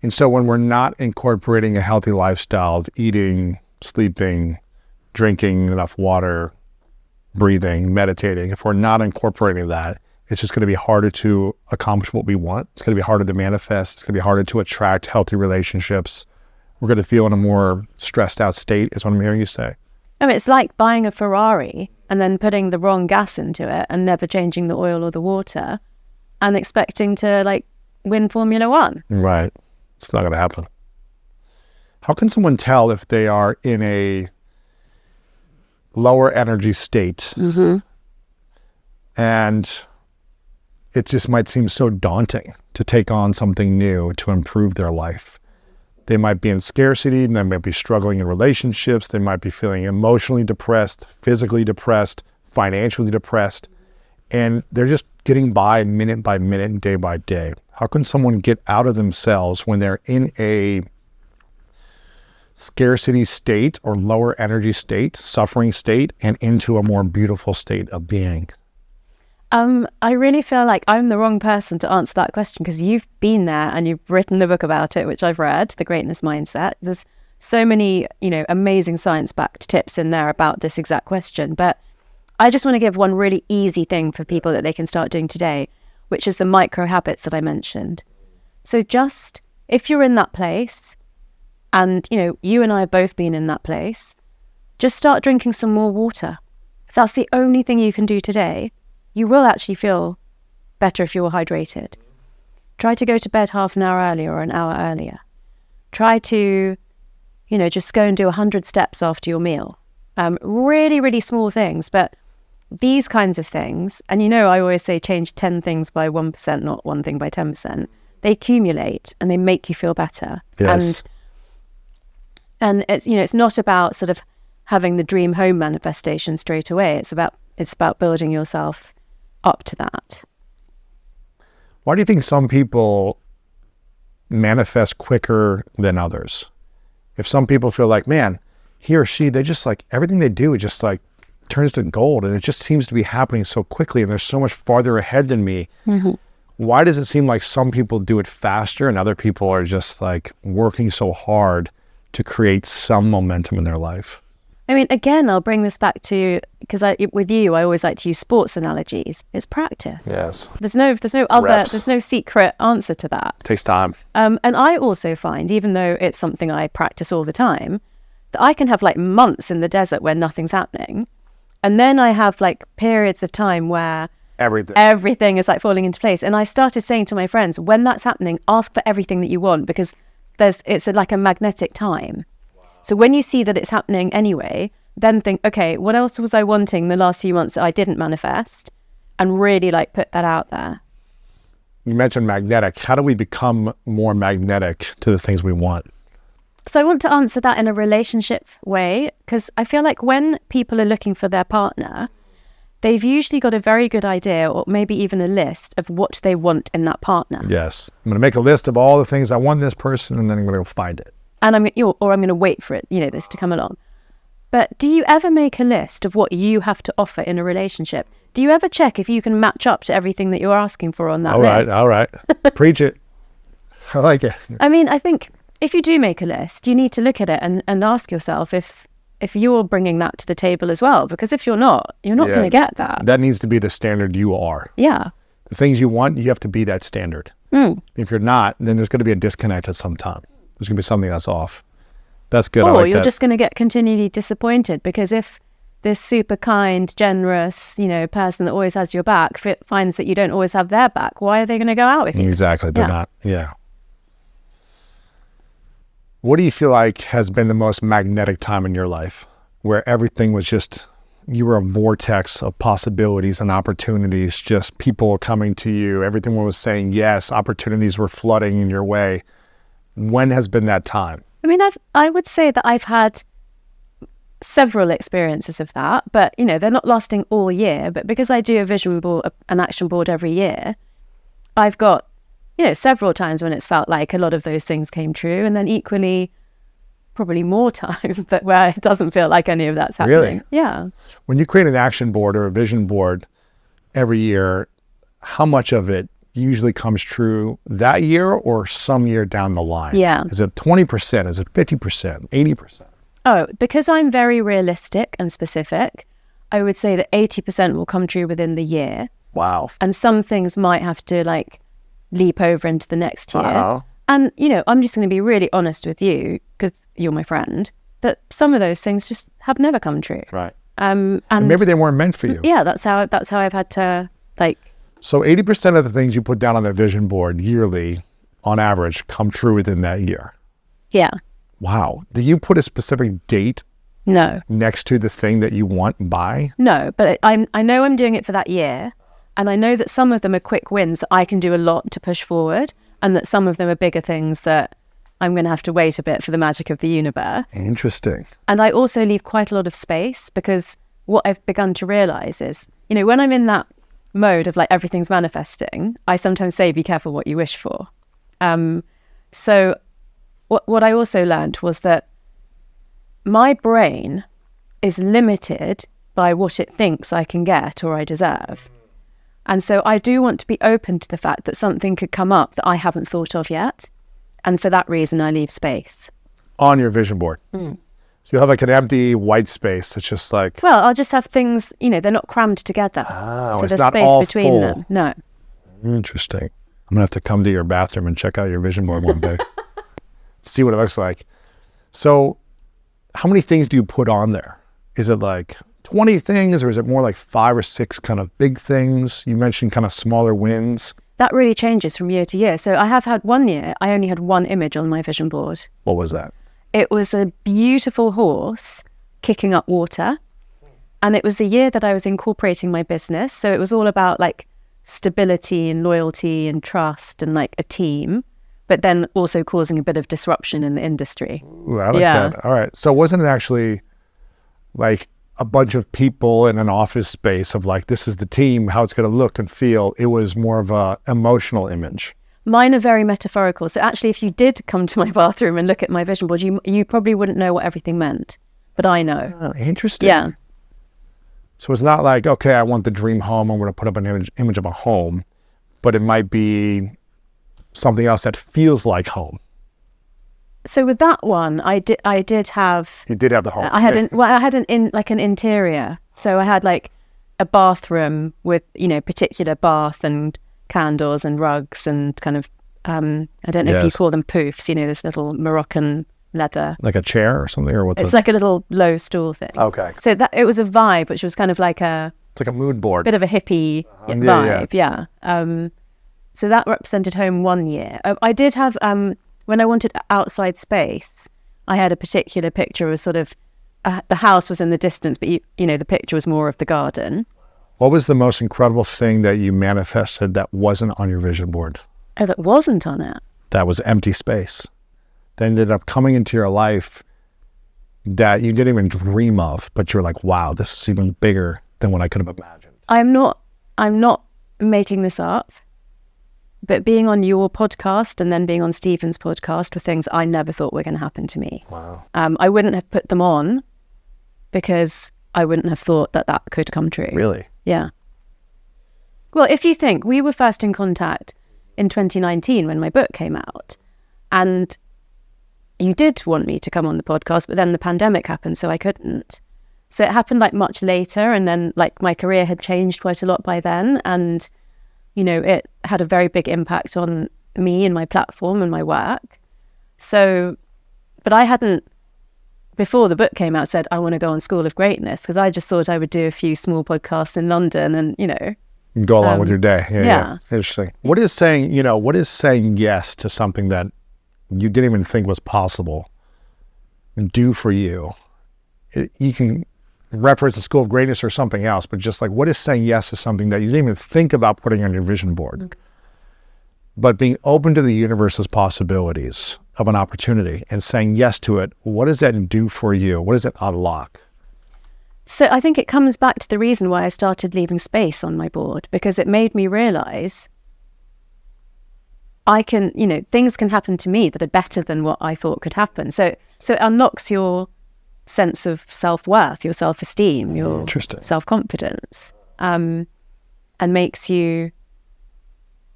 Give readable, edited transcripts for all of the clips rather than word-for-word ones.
And so when we're not incorporating a healthy lifestyle of eating, sleeping, drinking enough water, breathing, meditating, if we're not incorporating that, it's just going to be harder to accomplish what we want. It's going to be harder to manifest. It's going to be harder to attract healthy relationships. We're going to feel in a more stressed out state, is what I'm hearing you say. Oh, it's like buying a Ferrari and then putting the wrong gas into it and never changing the oil or the water and expecting to like win Formula One. Right. It's not going to happen. How can someone tell if they are in a lower energy state and it just might seem so daunting to take on something new to improve their life? They might be in scarcity, and they might be struggling in relationships. They might be feeling emotionally depressed, physically depressed, financially depressed, and they're just getting by minute by minute, day by day. How can someone get out of themselves when they're in a scarcity state or lower energy state, suffering state, and into a more beautiful state of being? I really feel like I'm the wrong person to answer that question because you've been there and you've written the book about it, which I've read, The Greatness Mindset. There's so many, amazing science-backed tips in there about this exact question. But I just want to give one really easy thing for people that they can start doing today, which is the micro habits that I mentioned. So just, if you're in that place, and, you and I have both been in that place, just start drinking some more water. If that's the only thing you can do today, you will actually feel better if you're hydrated. Try to go to bed half an hour earlier or an hour earlier. Try to, just go and do 100 steps after your meal. Really, really small things, but these kinds of things, and I always say change 10 things by 1%, not one thing by 10%. They accumulate and they make you feel better. Yes. And it's, it's not about sort of having the dream home manifestation straight away. It's about building yourself up to that. Why do you think some people manifest quicker than others? If some people feel like, man, he or she, they just like everything they do, it just like turns to gold and it just seems to be happening so quickly and they're so much farther ahead than me. Why does it seem like some people do it faster and other people are just like working so hard to create some momentum in their life? I mean, again, I'll bring this back to, because with you, I always like to use sports analogies. It's practice. Yes. There's no secret answer to that. It takes time. And I also find, even though it's something I practice all the time, that I can have like months in the desert where nothing's happening. And then I have like periods of time where everything is like falling into place. And I've started saying to my friends, when that's happening, ask for everything that you want because it's like a magnetic time. So when you see that it's happening anyway, then think, okay, what else was I wanting the last few months that I didn't manifest? And really like put that out there. You mentioned magnetic. How do we become more magnetic to the things we want? So I want to answer that in a relationship way, because I feel like when people are looking for their partner, they've usually got a very good idea or maybe even a list of what they want in that partner. Yes. I'm going to make a list of all the things I want in this person and then I'm going to go find it. And I'm going to wait for it, this to come along. But do you ever make a list of what you have to offer in a relationship? Do you ever check if you can match up to everything that you're asking for on that list? All right. Preach it. I like it. I mean, I think if you do make a list, you need to look at it and ask yourself if you're bringing that to the table as well. Because if you're not going to get that. That needs to be the standard you are. Yeah. The things you want, you have to be that standard. If you're not, then there's going to be a disconnect at some time. There's going to be something that's off. That's good. Or you're just going to get continually disappointed because if this super kind, generous, person that always has your back finds that you don't always have their back, why are they going to go out with you? Exactly. They're not. Yeah. What do you feel like has been the most magnetic time in your life where everything was just, you were a vortex of possibilities and opportunities, just people coming to you, everything was saying yes, opportunities were flooding in your way. When has been that time? I mean, I would say that I've had several experiences of that, but, they're not lasting all year. But because I do a vision board, an action board every year, I've got, several times when it's felt like a lot of those things came true. And then equally, probably more times, but where it doesn't feel like any of that's happening. Really? Yeah. When you create an action board or a vision board every year, how much of it usually comes true that year or some year down the line? Yeah. Is it 20%? Is it 50%? 80%? Oh, because I'm very realistic and specific, I would say that 80% will come true within the year. Wow. And some things might have to like leap over into the next year. Wow. And, you know, I'm just going to be really honest with you, because you're my friend, that some of those things just have never come true. Right. And maybe they weren't meant for you. Yeah, that's how I've had to like. So 80% of the things you put down on the vision board yearly, on average, come true within that year. Yeah. Wow. Do you put a specific date No. next to the thing that you want by? No, but I know I'm doing it for that year, and I know that some of them are quick wins that I can do a lot to push forward, and that some of them are bigger things that I'm going to have to wait a bit for the magic of the universe. Interesting. And I also leave quite a lot of space, because what I've begun to realize is, you know, when I'm in that mode of like everything's manifesting, I sometimes say, be careful what you wish for. So what I also learned was that my brain is limited by what it thinks I can get or I deserve. And so I do want to be open to the fact that something could come up that I haven't thought of yet. And for that reason, I leave space. On your vision board. So you have like an empty white space that's just like... Well, I'll just have things, you know, they're not crammed together. Oh, so it's there's not space all between full. them. No. Interesting. I'm going to have to come to your bathroom and check out your vision board one day. See what it looks like. So how many things do you put on there? Is it like 20 things, or is it more like 5 or 6 kind of big things? You mentioned kind of smaller wins. That really changes from year to year. So I have had one year, I only had one image on my vision board. What was that? It was a beautiful horse kicking up water. And it was the year that I was incorporating my business. So it was all about like stability and loyalty and trust and like a team, but then also causing a bit of disruption in the industry. Ooh, I like that. All right. So wasn't it actually like a bunch of people in an office space of like, this is the team, how it's going to look and feel? It was more of a emotional image. Mine are very metaphorical. So actually, if you did come to my bathroom and look at my vision board, you probably wouldn't know what everything meant, but I know. Oh, interesting. Yeah. So it's not like, okay, I want the dream home, I'm going to put up an image of a home, but it might be something else that feels like home. So with that one, I did have. You did have the home. I had an interior. So I had like a bathroom with, you know, particular bath and candles and rugs and kind of I don't know if you call them poofs. You know, this little Moroccan leather. Like a chair or something, or what's It's like a little low stool thing. Okay. So that it was a vibe, which was kind of like a. It's like a mood board. Bit of a hippie vibe, yeah. So that represented home one year. I did have. When I wanted outside space, I had a particular picture of sort of, the house was in the distance, but you know, the picture was more of the garden. What was the most incredible thing that you manifested that wasn't on your vision board? Oh, that wasn't on it? That was empty space. That ended up coming into your life that you didn't even dream of, but you're like, wow, this is even bigger than what I could have imagined. I'm not making this up. But being on your podcast and then being on Stephen's podcast were things I never thought were going to happen to me. Wow. I wouldn't have put them on because I wouldn't have thought that that could come true. Really? Yeah. Well, if you think, we were first in contact in 2019 when my book came out, and you did want me to come on the podcast, but then the pandemic happened, so I couldn't. So it happened like much later, and then like my career had changed quite a lot by then, and you know, it had a very big impact on me and my platform and my work. So, but I hadn't, before the book came out, said I want to go on School of Greatness, because I just thought I would do a few small podcasts in London and, you know. You go along with your day. Yeah. Interesting. What is saying yes to something that you didn't even think was possible do for you? You can reference the School of Greatness or something else, but just like, what is saying yes to something that you didn't even think about putting on your vision board, but being open to the universe's possibilities of an opportunity and saying yes to it? What does that do for you? What does it unlock? So I think it comes back to the reason why I started leaving space on my board, because it made me realize I can, you know, things can happen to me that are better than what I thought could happen. So it unlocks your sense of self-worth, your self-esteem, your self-confidence, and makes you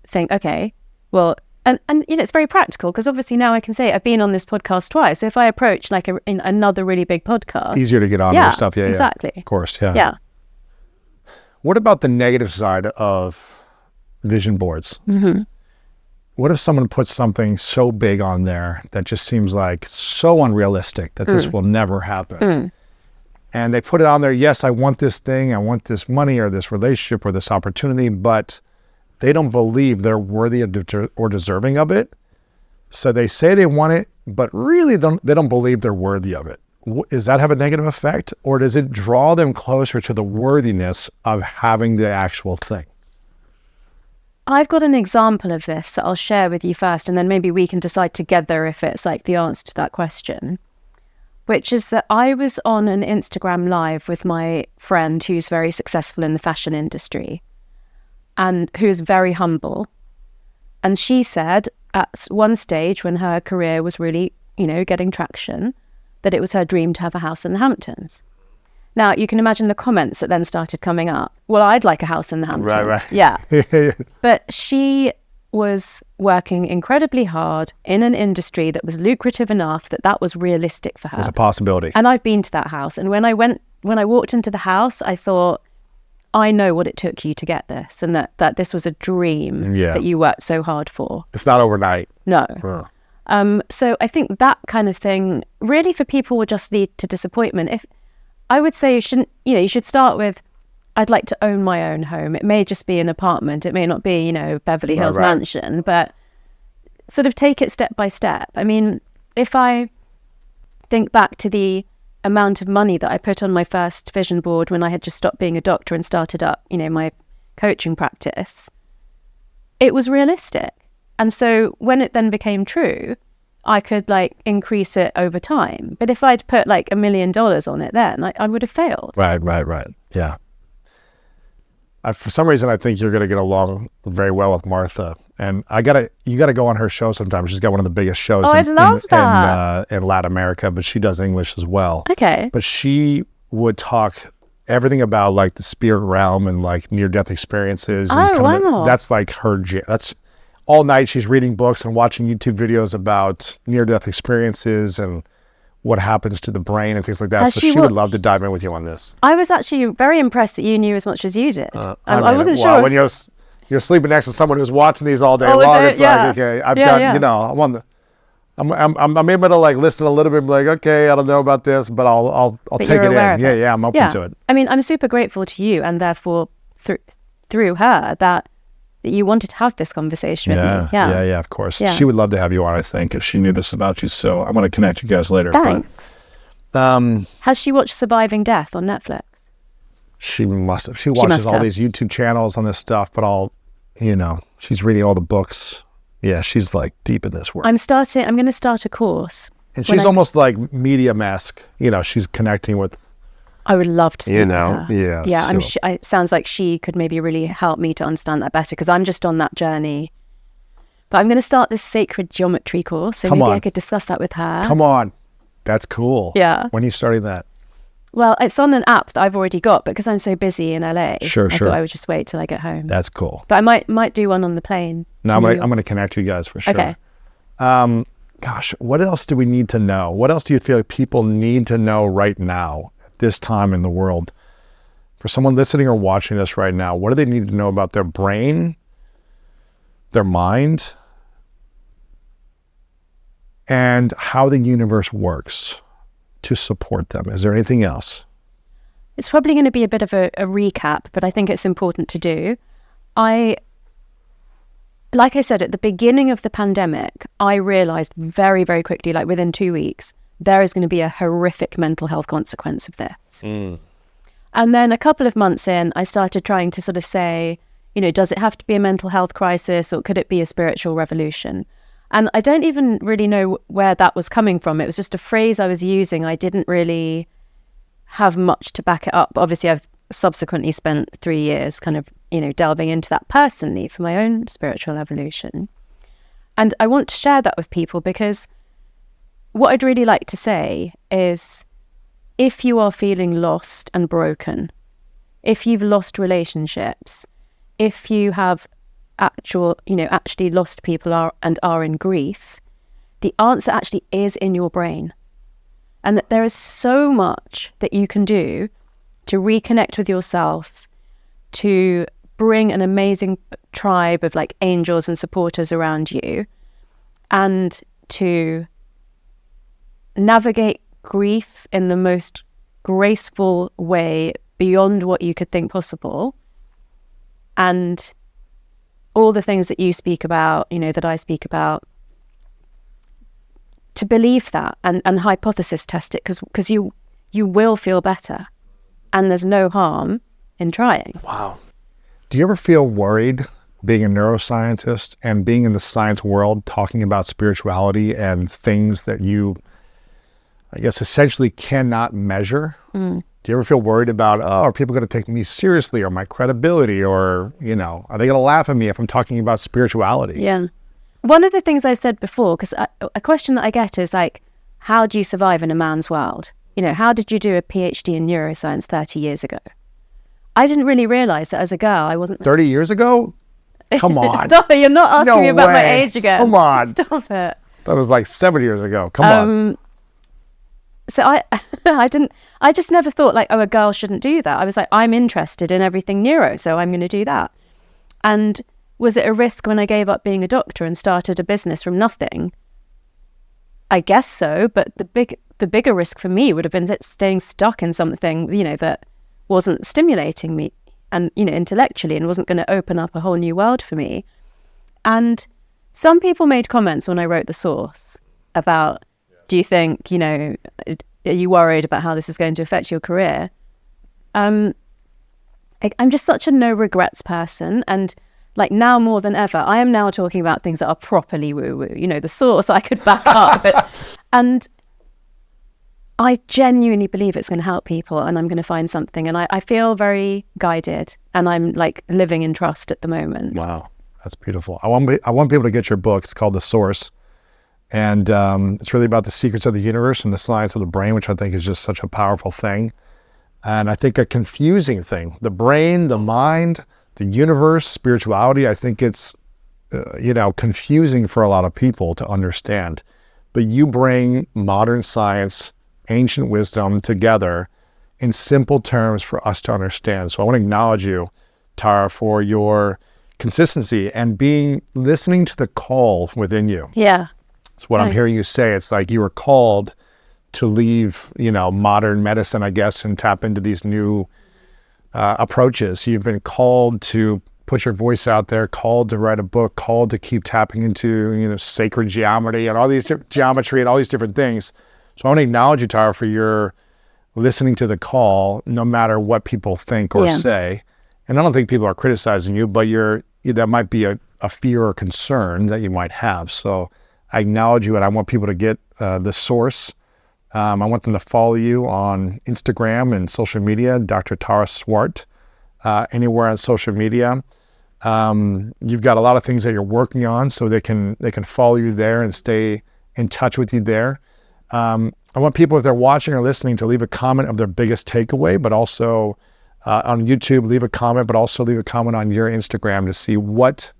think, okay, well, and it's very practical because obviously now I can say I've been on this podcast twice. So if I approach like in another really big podcast, it's easier to get on with stuff. Yeah, exactly. Of course, yeah. Yeah. What about the negative side of vision boards? Mm-hmm. What if someone puts something so big on there that just seems like so unrealistic that this will never happen? And they put it on there, yes, I want this thing, I want this money or this relationship or this opportunity, but they don't believe they're worthy of or deserving of it. So they say they want it, but really they don't believe they're worthy of it. Does that have a negative effect, or does it draw them closer to the worthiness of having the actual thing? I've got an example of this that I'll share with you first, and then maybe we can decide together if it's like the answer to that question, which is that I was on an Instagram live with my friend who's very successful in the fashion industry and who's very humble. And she said at one stage when her career was really, getting traction, that it was her dream to have a house in the Hamptons. Now, you can imagine the comments that then started coming up. Well, I'd like a house in the Hamptons. Right. Yeah. But she was working incredibly hard in an industry that was lucrative enough that was realistic for her. It was a possibility. And I've been to that house. And when I walked into the house, I thought, I know what it took you to get this, and that this was a dream that you worked so hard for. It's not overnight. No. So I think that kind of thing really for people would just lead to disappointment. If I would say you should start with, I'd like to own my own home. It may just be an apartment. It may not be, Beverly Hills mansion, but sort of take it step by step. I mean, if I think back to the amount of money that I put on my first vision board when I had just stopped being a doctor and started up, my coaching practice, it was realistic. And so when it then became true, I could increase it over time. But if I'd put $1 million on it then, I would have failed. Right. Yeah. For some reason, I think you're going to get along very well with Martha. And you got to go on her show sometime. She's got one of the biggest shows I'd love that. In Latin America, but she does English as well. Okay. But she would talk everything about the spirit realm and near-death experiences. And wow. That's her, that's all night she's reading books and watching YouTube videos about near-death experiences and what happens to the brain and things like that. So she would love to dive in with you on this. I was actually very impressed that you knew as much as you did. I wasn't sure. When you're sleeping next to someone who's watching these all day long, it's okay, I've got, I'm able to listen a little bit and be okay, I don't know about this, but I'll take it in. Yeah, I'm open to it. I mean, I'm super grateful to you and therefore through her that you wanted to have this conversation with me. Yeah, of course. Yeah. She would love to have you on, I think, if she knew this about you. So I'm going to connect you guys later. Thanks. But, has she watched Surviving Death on Netflix? She must have. She watches all these YouTube channels on this stuff, but she's reading all the books. Yeah, she's deep in this work. I'm going to start a course. And she's almost medium-esque. She's connecting with. I would love to speak with her. Yeah. Yeah, it sounds like she could maybe really help me to understand that better because I'm just on that journey. But I'm going to start this sacred geometry course, so maybe I could discuss that with her. Come on. That's cool. Yeah. When are you starting that? Well, it's on an app that I've already got, but because I'm so busy in LA, sure. I thought I would just wait till I get home. That's cool. But I might do one on the plane. No, I'm going to connect you guys for sure. Okay. Gosh, what else do we need to know? What else do you feel like people need to know right now at this time in the world? For someone listening or watching this right now, what do they need to know about their brain, their mind, and how the universe works to support them? Is there anything else? It's probably going to be a bit of a recap, but I think it's important to do. Like I said, at the beginning of the pandemic, I realized very, very quickly, within 2 weeks, there is going to be a horrific mental health consequence of this. And then a couple of months in, I started trying to sort of say, does it have to be a mental health crisis or could it be a spiritual revolution? And I don't even really know where that was coming from. It was just a phrase I was using. I didn't really have much to back it up. Obviously, I've subsequently spent 3 years kind of, delving into that personally for my own spiritual evolution. And I want to share that with people because what I'd really like to say is if you are feeling lost and broken, if you've lost relationships, if you have actually lost people are in grief, the answer actually is in your brain. And that there is so much that you can do to reconnect with yourself, to bring an amazing tribe of like angels and supporters around you, and to navigate grief in the most graceful way beyond what you could think possible. And all the things that you speak about, that I speak about, to believe that and hypothesis test it, because you will feel better, and there's no harm in trying. Wow. Do you ever feel worried being a neuroscientist and being in the science world, talking about spirituality and things that you, I guess, essentially cannot measure? Do you ever feel worried about, are people going to take me seriously, or my credibility, or, are they going to laugh at me if I'm talking about spirituality? Yeah. One of the things I said before, because a question that I get is like, how do you survive in a man's world? How did you do a PhD in neuroscience 30 years ago? I didn't really realize that as a girl, I wasn't... 30 years ago? Come on. Stop it. You're not asking me about my way. age again. Come on. Stop it. That was like 7 years ago. Come on. So I just never thought like, a girl shouldn't do that. I was like, I'm interested in everything neuro, so I'm going to do that. And was it a risk when I gave up being a doctor and started a business from nothing? I guess so, but the bigger risk for me would have been staying stuck in something, that wasn't stimulating me and, intellectually, and wasn't going to open up a whole new world for me. And some people made comments when I wrote The Source about, do you think, are you worried about how this is going to affect your career? I'm just such a no regrets person. And like now more than ever, I am now talking about things that are properly woo-woo. The Source I could back up. And I genuinely believe it's going to help people, and I'm going to find something. And I feel very guided, and I'm like living in trust at the moment. Wow, that's beautiful. I want people to get your book. It's called The Source. And it's really about the secrets of the universe and the science of the brain, which I think is just such a powerful thing. And I think a confusing thing, the brain, the mind, the universe, spirituality, I think it's, confusing for a lot of people to understand. But you bring modern science, ancient wisdom together in simple terms for us to understand. So I want to acknowledge you, Tara, for your consistency and listening to the call within you. Yeah. It's what I'm hearing you say. It's like you were called to leave, modern medicine, I guess, and tap into these new approaches. You've been called to put your voice out there, called to write a book, called to keep tapping into, sacred geometry and all these different things. So I want to acknowledge you, Tara, for your listening to the call, no matter what people think or say. And I don't think people are criticizing you, but that might be a fear or concern that you might have. So I acknowledge you, and I want people to get The Source. I want them to follow you on Instagram and social media, Dr. Tara Swart, anywhere on social media. You've got a lot of things that you're working on, so they can follow you there and stay in touch with you there. I want people, if they're watching or listening, to leave a comment of their biggest takeaway, but also on YouTube, leave a comment, but also leave a comment on your Instagram to see what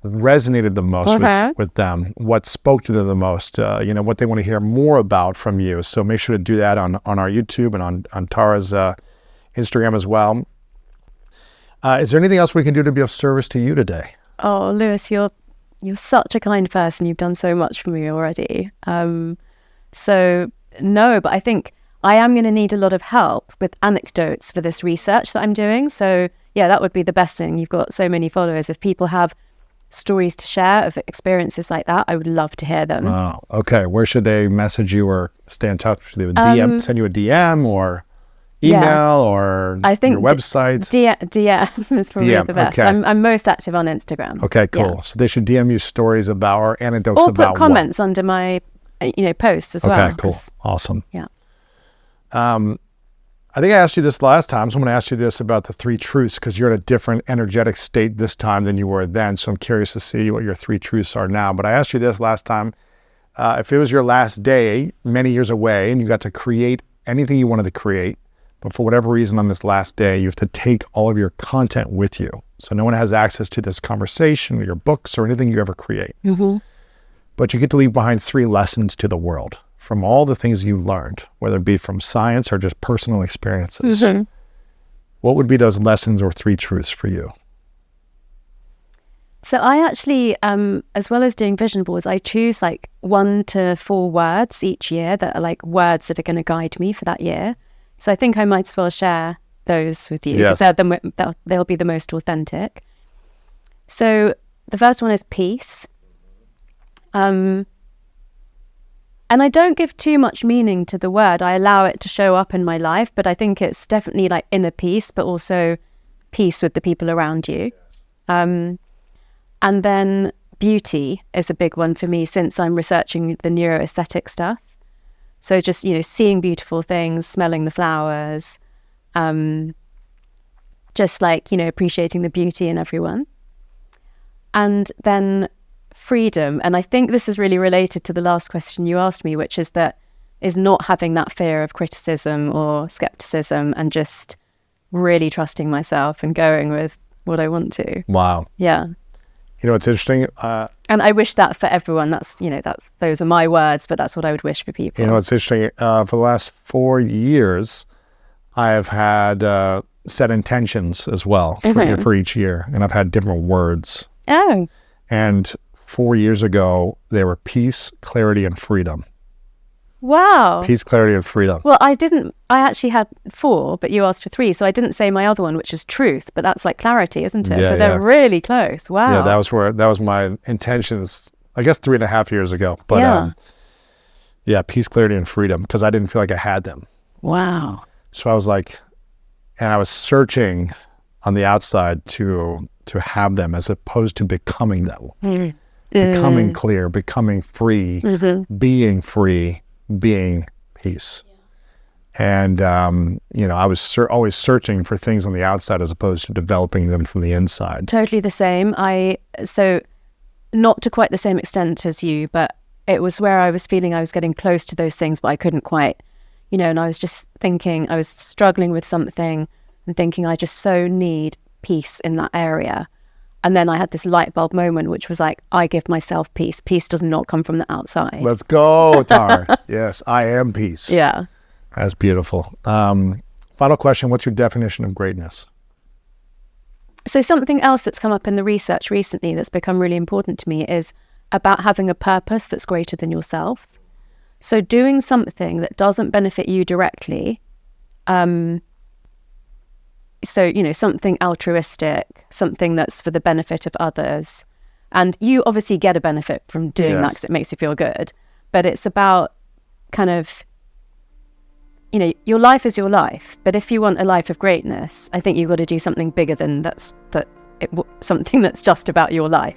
resonated the most with them, what spoke to them the most, what they want to hear more about from you. So make sure to do that on our YouTube and on Tara's Instagram as well. Is there anything else we can do to be of service to you today? Oh, Lewis, you're such a kind person. You've done so much for me already. So no, but I think I am going to need a lot of help with anecdotes for this research that I'm doing. So yeah, that would be the best thing. You've got so many followers. If people have stories to share of experiences like that, I would love to hear them. Wow. Okay. Where should they message you or stay in touch with you? DM, send you a DM or email or I think your website? DM is probably the best. Okay. I'm most active on Instagram. Okay, cool. Yeah. So they should DM you stories about or anecdotes or about put comments under my posts as well. Okay, cool. Awesome. Yeah. I think I asked you this last time, so I'm going to ask you this about the 3 truths, because you're in a different energetic state this time than you were then. So I'm curious to see what your 3 truths are now. But I asked you this last time. If it was your last day, many years away, and you got to create anything you wanted to create, but for whatever reason on this last day, you have to take all of your content with you. So no one has access to this conversation or your books or anything you ever create. Mm-hmm. But you get to leave behind 3 lessons to the world from all the things you've learned, whether it be from science or just personal experiences. Mm-hmm. What would be those lessons or 3 truths for you? So I actually, as well as doing vision boards, I choose like 1 to 4 words each year that are like words that are going to guide me for that year. So I think I might as well share those with you because they'll be the most authentic. So the first one is peace. And I don't give too much meaning to the word. I allow it to show up in my life, but I think it's definitely like inner peace, but also peace with the people around you. And then beauty is a big one for me since I'm researching the neuroaesthetic stuff. So just, seeing beautiful things, smelling the flowers, just like, appreciating the beauty in everyone. And then freedom. And I think this is really related to the last question you asked me, which is not having that fear of criticism or skepticism and just really trusting myself and going with what I want to. Wow. Yeah. It's interesting. And I wish that for everyone. Those are my words, but that's what I would wish for people. It's interesting. For the last 4 years, I have had set intentions as well for each year, and I've had different words. Oh. And 4 years ago, they were peace, clarity, and freedom. Wow. Peace, clarity, and freedom. Well, I actually had 4, but you asked for 3. So I didn't say my other one, which is truth, but that's like clarity, isn't it? Yeah, so they're really close. Wow. Yeah, that was my intentions, I guess 3.5 years ago. But peace, clarity, and freedom, because I didn't feel like I had them. Wow. So I was like, and I was searching on the outside to have them as opposed to becoming them. Mm. Becoming clear, becoming free, being peace. And, I was always searching for things on the outside as opposed to developing them from the inside. Totally the same. So not to quite the same extent as you, but it was where I was feeling I was getting close to those things, but I couldn't quite, and I was just thinking I was struggling with something and thinking I just so need peace in that area. And then I had this light bulb moment, which was like, I give myself peace. Peace does not come from the outside. Let's go, Tar. Yes, I am peace. Yeah. That's beautiful. Final question. What's your definition of greatness? So something else that's come up in the research recently that's become really important to me is about having a purpose that's greater than yourself. So doing something that doesn't benefit you directly, something altruistic, something that's for the benefit of others. And you obviously get a benefit from doing that because it makes you feel good. But it's about kind of, your life is your life. But if you want a life of greatness, I think you've got to do something bigger than something that's just about your life.